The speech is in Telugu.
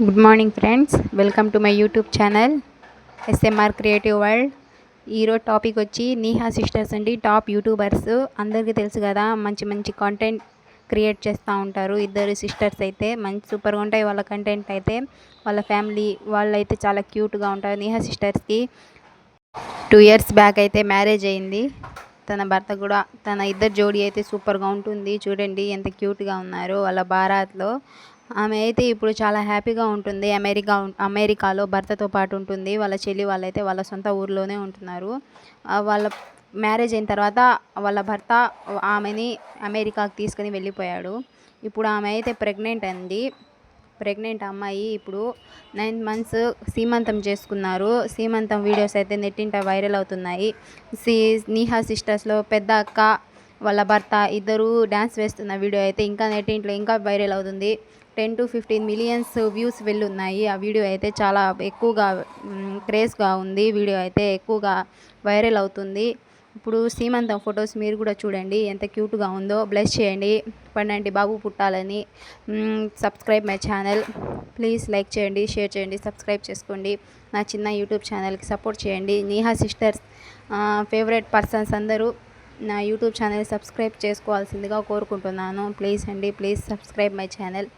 Good morning friends, welcome to my YouTube channel SMR creative world. ఈరోజు టాపిక్ వచ్చి నీహా సిస్టర్స్ అండి. టాప్ యూట్యూబర్స్ అందరికీ తెలుసు కదా, మంచి మంచి కంటెంట్ క్రియేట్ చేస్తూ ఉంటారు. ఇద్దరు సిస్టర్స్ అయితే మంచి సూపర్గా ఉంటాయి వాళ్ళ కంటెంట్ అయితే. వాళ్ళ ఫ్యామిలీ వాళ్ళైతే చాలా క్యూట్గా ఉంటారు. నీహా సిస్టర్స్కి 2 years బ్యాక్ అయితే మ్యారేజ్ అయింది. తన భర్త కూడా, తన ఇద్దరు జోడీ అయితే సూపర్గా ఉంటుంది. చూడండి ఎంత క్యూట్గా ఉన్నారో వాళ్ళ బారాత్లో. ఆమె అయితే ఇప్పుడు చాలా హ్యాపీగా ఉంటుంది. అమెరికాలో భర్తతో పాటు ఉంటుంది. వాళ్ళ చెల్లి వాళ్ళైతే వాళ్ళ సొంత ఊర్లోనే ఉంటున్నారు. వాళ్ళ మ్యారేజ్ అయిన తర్వాత వాళ్ళ భర్త ఆమెని అమెరికాకి తీసుకుని వెళ్ళిపోయాడు. ఇప్పుడు ఆమె అయితే ప్రెగ్నెంట్ అండి. ప్రెగ్నెంట్ అమ్మాయి ఇప్పుడు 9 months సీమంతం చేసుకున్నారు. సీమంతం వీడియోస్ అయితే నెట్టింట వైరల్ అవుతున్నాయి. నీహా సిస్టర్స్లో పెద్ద అక్క వాళ్ళ భర్త ఇద్దరు డ్యాన్స్ వేస్తున్న వీడియో అయితే ఇంకా నెట్టింట్లో ఇంకా వైరల్ అవుతుంది. 10 to 15 million వ్యూస్ వెళ్ళున్నాయి. ఆ వీడియో అయితే చాలా ఎక్కువగా క్రేజ్గా ఉంది. వీడియో అయితే ఎక్కువగా వైరల్ అవుతుంది. ఇప్పుడు సీమంతం ఫొటోస్ మీరు కూడా చూడండి ఎంత క్యూట్గా ఉందో. బ్లెస్ చేయండి, పన్నంటి బాబు పుట్టాలని. Subscribe my channel please. Like చేయండి, షేర్ చేయండి, సబ్స్క్రైబ్ చేసుకోండి. నా చిన్న యూట్యూబ్ ఛానల్కి సపోర్ట్ చేయండి. నీహా సిస్టర్స్ ఫేవరెట్ పర్సన్స్ అందరూ నా యూట్యూబ్ ఛానల్ సబ్స్క్రైబ్ చేసుకోవాల్సిందిగా కోరుకుంటున్నాను. ప్లీజ్ అండి, ప్లీజ్ సబ్స్క్రైబ్ మై ఛానల్.